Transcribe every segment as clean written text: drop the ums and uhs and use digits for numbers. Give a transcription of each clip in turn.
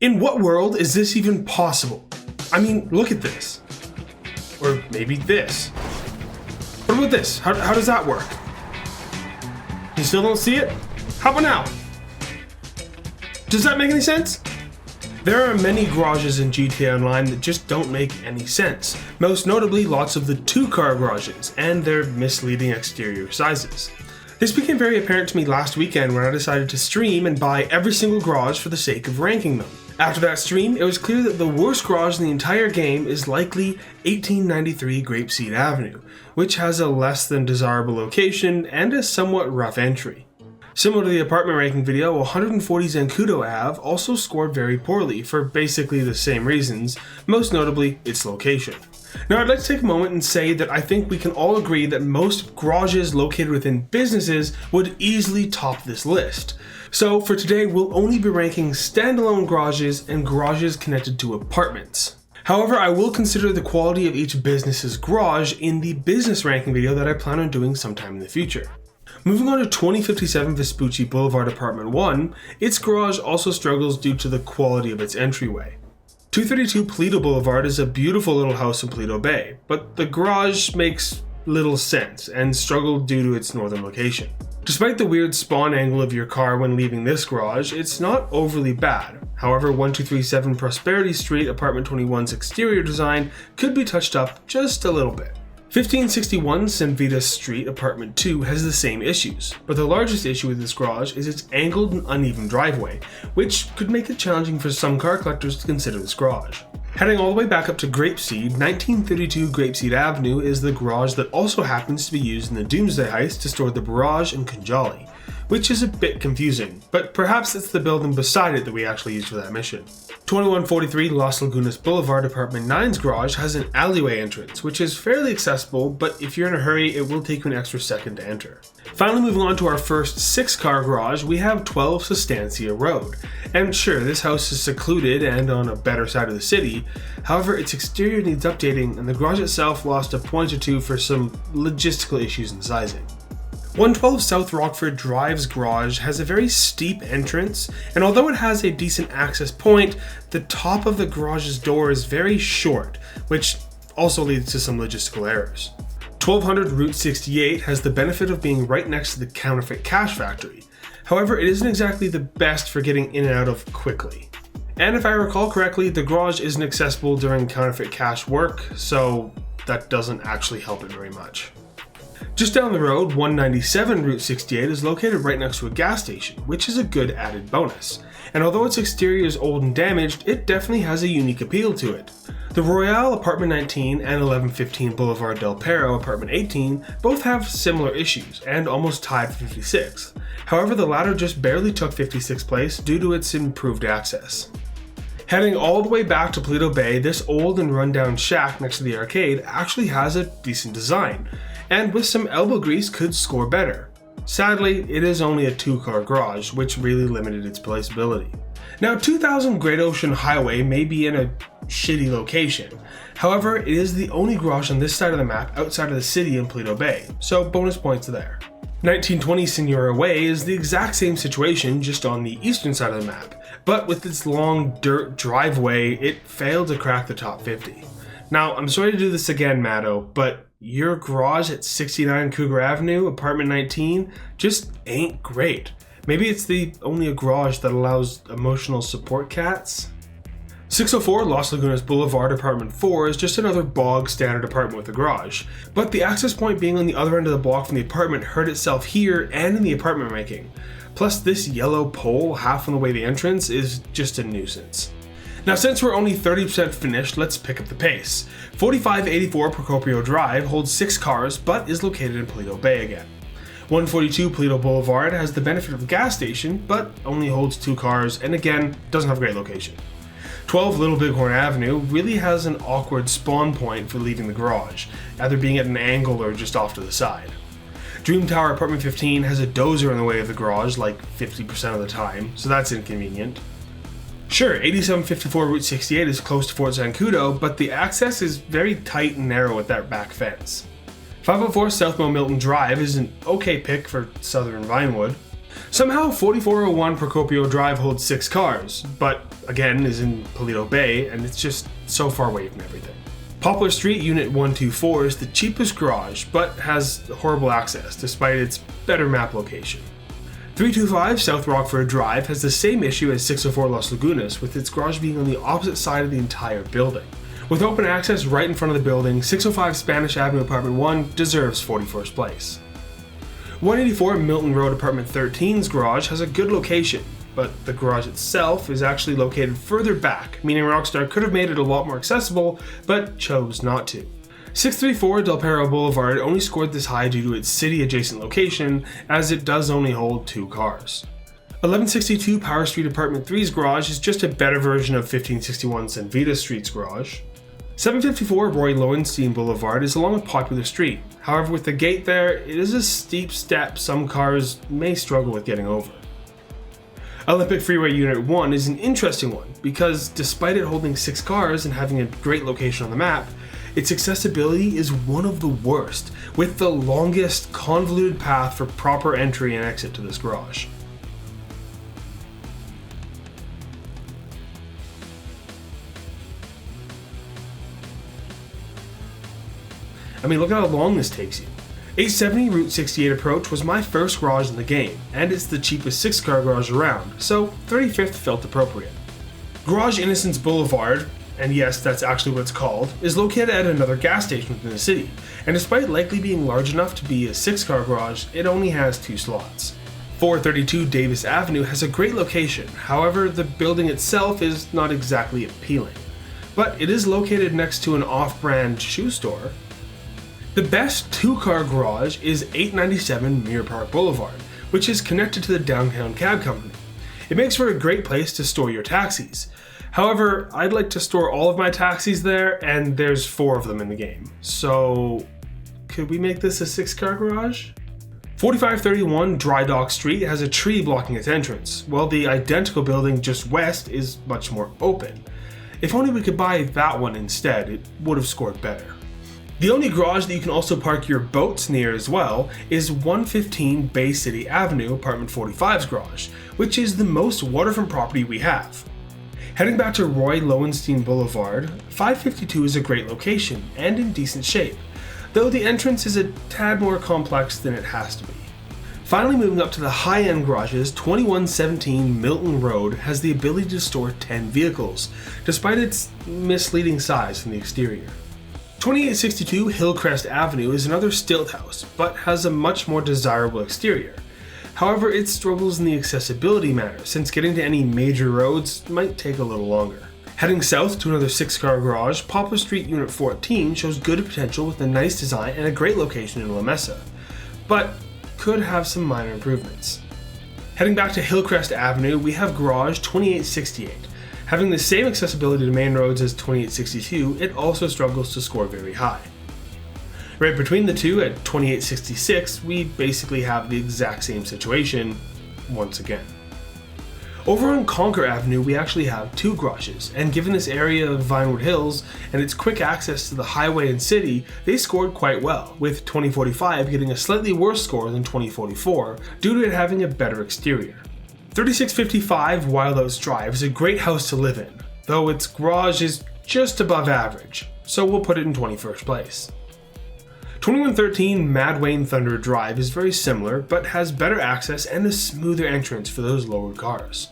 In what world is this even possible? I mean, look at this. Or maybe this. What about this? How does that work? You still don't see it? How about now? Does that make any sense? There are many garages in GTA Online that just don't make any sense. Most notably, lots of the 2-car garages and their misleading exterior sizes. This became very apparent to me last weekend when I decided to stream and buy every single garage for the sake of ranking them. After that stream, it was clear that the worst garage in the entire game is likely 1893 Grapeseed Avenue, which has a less than desirable location and a somewhat rough entry. Similar to the apartment ranking video, 140 Zancudo Ave also scored very poorly for basically the same reasons, most notably its location. Now I'd like to take a moment and say that I think we can all agree that most garages located within businesses would easily top this list. So for today, we'll only be ranking standalone garages and garages connected to apartments. However, I will consider the quality of each business's garage in the business ranking video that I plan on doing sometime in the future. Moving on to 2057 Vespucci Boulevard Apartment 1, its garage also struggles due to the quality of its entryway. 232 Paleto Boulevard is a beautiful little house in Paleto Bay, but the garage makes little sense and struggled due to its northern location. Despite the weird spawn angle of your car when leaving this garage, it's not overly bad. However, 1237 Prosperity Street Apartment 21's exterior design could be touched up just a little bit. 1561 Semvita Street Apartment 2 has the same issues, but the largest issue with this garage is its angled and uneven driveway, which could make it challenging for some car collectors to consider this garage. Heading all the way back up to Grapeseed, 1932 Grapeseed Avenue is the garage that also happens to be used in the Doomsday Heist to store the Barrage and Kunjali, which is a bit confusing, but perhaps it's the building beside it that we actually used for that mission. 2143 Los Lagunas Boulevard Apartment 9's garage has an alleyway entrance, which is fairly accessible, but if you're in a hurry, it will take you an extra second to enter. Finally, moving on to our first 6-car garage, we have 12 Sustancia Road. And sure, this house is secluded and on a better side of the city, however its exterior needs updating and the garage itself lost a point or two for some logistical issues in sizing. 112 South Rockford Drive's garage has a very steep entrance, and although it has a decent access point, the top of the garage's door is very short, which also leads to some logistical errors. 1200 Route 68 has the benefit of being right next to the counterfeit cash factory. However, it isn't exactly the best for getting in and out of quickly. And if I recall correctly, the garage isn't accessible during counterfeit cash work, so that doesn't actually help it very much. Just down the road, 197 Route 68 is located right next to a gas station, which is a good added bonus. And although its exterior is old and damaged, it definitely has a unique appeal to it. The Royale Apartment 19 and 1115 Boulevard Del Perro Apartment 18 both have similar issues and almost tied for 56th. However, the latter just barely took 56th place due to its improved access. Heading all the way back to Paleto Bay, this old and rundown shack next to the arcade actually has a decent design, and with some elbow grease could score better. Sadly, it is only a 2-car garage, which really limited its placeability. Now, 2000 Great Ocean Highway may be in a shitty location. However, it is the only garage on this side of the map outside of the city in Paleto Bay, so bonus points there. 1920 Senora Way is the exact same situation, just on the eastern side of the map, but with its long dirt driveway, it failed to crack the top 50. Now, I'm sorry to do this again, Matto, but your garage at 69 Cougar Avenue, Apartment 19, just ain't great. Maybe it's the only garage that allows emotional support cats? 604 Los Lagunas Boulevard Apartment 4 is just another bog standard apartment with a garage, but the access point being on the other end of the block from the apartment hurt itself here and in the apartment ranking. Plus, this yellow pole half on the way to the entrance is just a nuisance. Now, since we're only 30% finished, let's pick up the pace. 4584 Procopio Drive holds 6 cars, but is located in Paleto Bay again. 142 Paleto Boulevard has the benefit of a gas station, but only holds 2 cars, and again, doesn't have a great location. 12 Little Bighorn Avenue really has an awkward spawn point for leaving the garage, either being at an angle or just off to the side. Dream Tower Apartment 15 has a dozer in the way of the garage like 50% of the time, so that's inconvenient. Sure, 8754 Route 68 is close to Fort Zancudo, but the access is very tight and narrow with that back fence. 504 South Mount Milton Drive is an okay pick for southern Vinewood. Somehow 4401 Procopio Drive holds 6 cars, but again is in Paleto Bay and it's just so far away from everything. Poplar Street Unit 124 is the cheapest garage, but has horrible access despite its better map location. 325 South Rockford Drive has the same issue as 604 Los Lagunas, with its garage being on the opposite side of the entire building. With open access right in front of the building, 605 Spanish Avenue Apartment 1 deserves 41st place. 184 Milton Road Apartment 13's garage has a good location, but the garage itself is actually located further back, meaning Rockstar could have made it a lot more accessible, but chose not to. 634 Del Perro Boulevard only scored this high due to its city-adjacent location, as it does only hold 2 cars. 1162 Power Street Apartment 3's garage is just a better version of 1561 San Vita Street's garage. 754 Roy Lowenstein Boulevard is along a popular street. However, with the gate there, it is a steep step some cars may struggle with getting over. Olympic Freeway Unit 1 is an interesting one because despite it holding 6 cars and having a great location on the map, its accessibility is one of the worst, with the longest convoluted path for proper entry and exit to this garage. I mean, look at how long this takes you. 870 Route 68 approach was my first garage in the game, and it's the cheapest 6-car garage around, so 35th felt appropriate. Garage Innocence Boulevard, and yes, that's actually what it's called, is located at another gas station within the city, and despite likely being large enough to be a 6-car garage, it only has 2 slots. 432 Davis Avenue has a great location, however, the building itself is not exactly appealing. But it is located next to an off-brand shoe store. The best 2-car garage is 897 Mirror Park Boulevard, which is connected to the downtown cab company. It makes for a great place to store your taxis. However, I'd like to store all of my taxis there, and there's 4 of them in the game. So, could we make this a 6-car garage? 4531 Dry Dock Street has a tree blocking its entrance, while the identical building just west is much more open. If only we could buy that one instead, it would have scored better. The only garage that you can also park your boats near as well is 115 Bay City Avenue Apartment 45's garage, which is the most waterfront property we have. Heading back to Roy Lowenstein Boulevard, 552 is a great location and in decent shape, though the entrance is a tad more complex than it has to be. Finally, moving up to the high-end garages, 2117 Milton Road has the ability to store 10 vehicles, despite its misleading size from the exterior. 2862 Hillcrest Avenue is another stilt house, but has a much more desirable exterior. However, it struggles in the accessibility matter, since getting to any major roads might take a little longer. Heading south to another 6-car garage, Poplar Street Unit 14 shows good potential with a nice design and a great location in La Mesa, but could have some minor improvements. Heading back to Hillcrest Avenue, we have garage 2868. Having the same accessibility to main roads as 2862, it also struggles to score very high. Right between the two, at 2866, we basically have the exact same situation once again. Over on Conquer Avenue, we actually have 2 garages, and given this area of Vinewood Hills and its quick access to the highway and city, they scored quite well, with 2045 getting a slightly worse score than 2044 due to it having a better exterior. 3655 Wild Oats Drive is a great house to live in, though its garage is just above average, so we'll put it in 21st place. 2113 Mad Wayne Thunder Drive is very similar, but has better access and a smoother entrance for those lowered cars.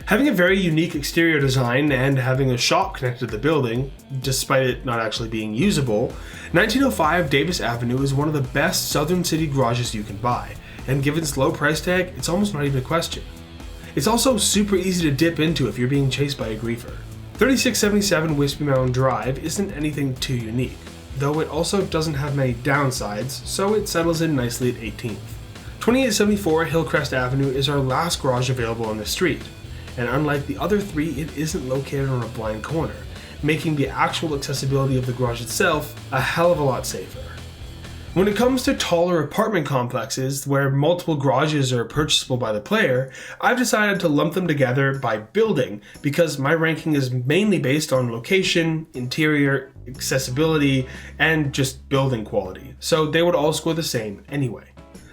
Having a very unique exterior design and having a shop connected to the building, despite it not actually being usable, 1905 Davis Avenue is one of the best southern city garages you can buy, and given its low price tag, it's almost not even a question. It's also super easy to dip into if you're being chased by a griefer. 3677 Whiskey Mountain Drive isn't anything too unique, though it also doesn't have many downsides, so it settles in nicely at 18th. 2874 Hillcrest Avenue is our last garage available on this street, and unlike the other 3, it isn't located on a blind corner, making the actual accessibility of the garage itself a hell of a lot safer. When it comes to taller apartment complexes where multiple garages are purchasable by the player, I've decided to lump them together by building because my ranking is mainly based on location, interior, accessibility, and just building quality, so they would all score the same anyway.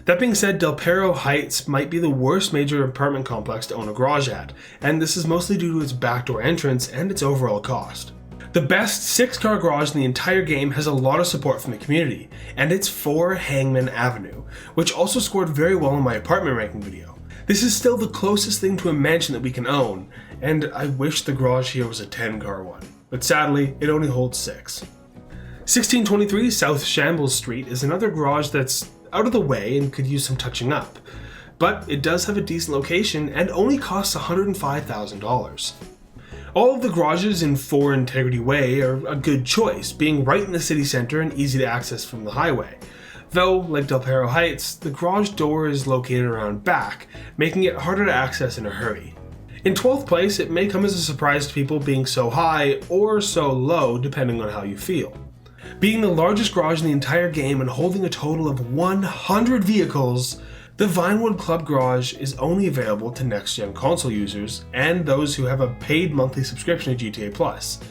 That being said, Del Perro Heights might be the worst major apartment complex to own a garage at, and this is mostly due to its backdoor entrance and its overall cost. The best 6-car garage in the entire game has a lot of support from the community, and it's 4 Hangman Avenue, which also scored very well in my apartment ranking video. This is still the closest thing to a mansion that we can own, and I wish the garage here was a 10-car one, but sadly, it only holds 6. 1623 South Shambles Street is another garage that's out of the way and could use some touching up, but it does have a decent location and only costs $105,000. All of the garages in 4 Integrity Way are a good choice, being right in the city center and easy to access from the highway. Though, like Del Perro Heights, the garage door is located around back, making it harder to access in a hurry. In 12th place, it may come as a surprise to people being so high or so low depending on how you feel. Being the largest garage in the entire game and holding a total of 100 vehicles, the Vinewood Club Garage is only available to next-gen console users and those who have a paid monthly subscription to GTA+,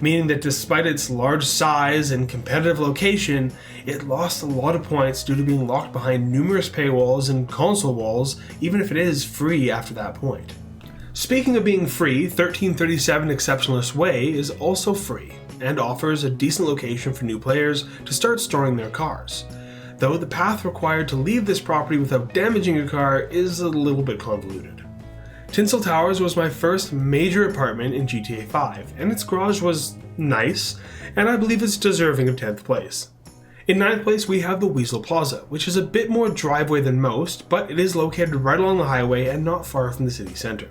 meaning that despite its large size and competitive location, it lost a lot of points due to being locked behind numerous paywalls and console walls, even if it is free after that point. Speaking of being free, 1337 Exceptionalist Way is also free and offers a decent location for new players to start storing their cars, though the path required to leave this property without damaging your car is a little bit convoluted. Tinsel Towers was my first major apartment in GTA 5, and its garage was nice, and I believe it's deserving of 10th place. In 9th place we have the Weasel Plaza, which is a bit more driveway than most, but it is located right along the highway and not far from the city center.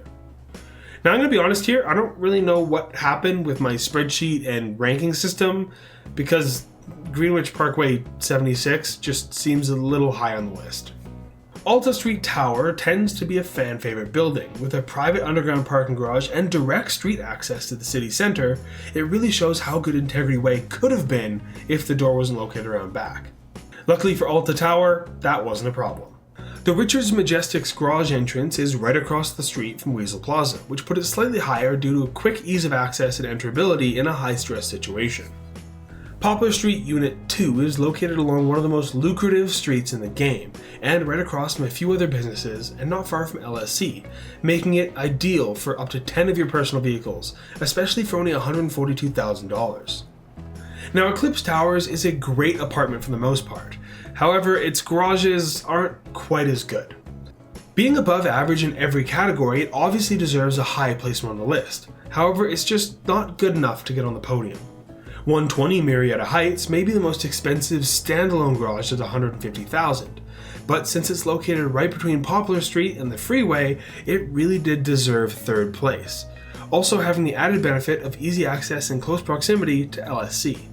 Now I'm going to be honest here, I don't really know what happened with my spreadsheet and ranking system, because Greenwich Parkway 76 just seems a little high on the list. Alta Street Tower tends to be a fan favorite building. With a private underground parking garage and direct street access to the city center, it really shows how good Integrity Way could have been if the door wasn't located around back. Luckily for Alta Tower, that wasn't a problem. The Richards Majestic's garage entrance is right across the street from Weasel Plaza, which put it slightly higher due to a quick ease of access and enterability in a high-stress situation. Poplar Street Unit 2 is located along one of the most lucrative streets in the game, and right across from a few other businesses and not far from LSC, making it ideal for up to 10 of your personal vehicles, especially for only $142,000. Now, Eclipse Towers is a great apartment for the most part. However, its garages aren't quite as good. Being above average in every category, it obviously deserves a high placement on the list. However, it's just not good enough to get on the podium. 120 Marietta Heights may be the most expensive standalone garage at $150,000, but since it's located right between Poplar Street and the freeway, it really did deserve 3rd place, also having the added benefit of easy access and close proximity to LSC.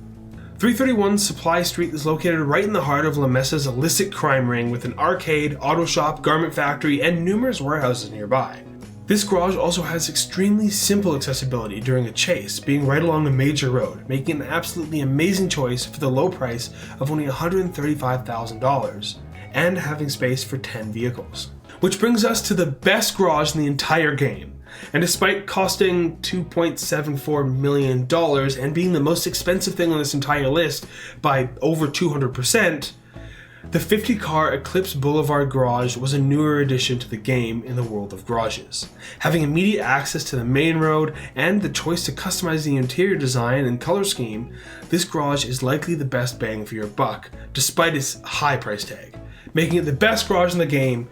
331 Supply Street is located right in the heart of La Mesa's illicit crime ring with an arcade, auto shop, garment factory, and numerous warehouses nearby. This garage also has extremely simple accessibility during a chase, being right along a major road, making it an absolutely amazing choice for the low price of only $135,000 and having space for 10 vehicles. Which brings us to the best garage in the entire game. And despite costing $2.74 million and being the most expensive thing on this entire list by over 200%, the 50-car Eclipse Boulevard garage was a newer addition to the game in the world of garages. Having immediate access to the main road and the choice to customize the interior design and color scheme, this garage is likely the best bang for your buck, despite its high price tag, making it the best garage in the game,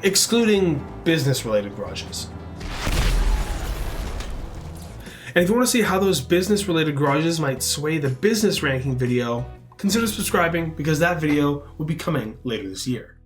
excluding business-related garages. And if you want to see how those business-related garages might sway the business ranking video, consider subscribing because that video will be coming later this year.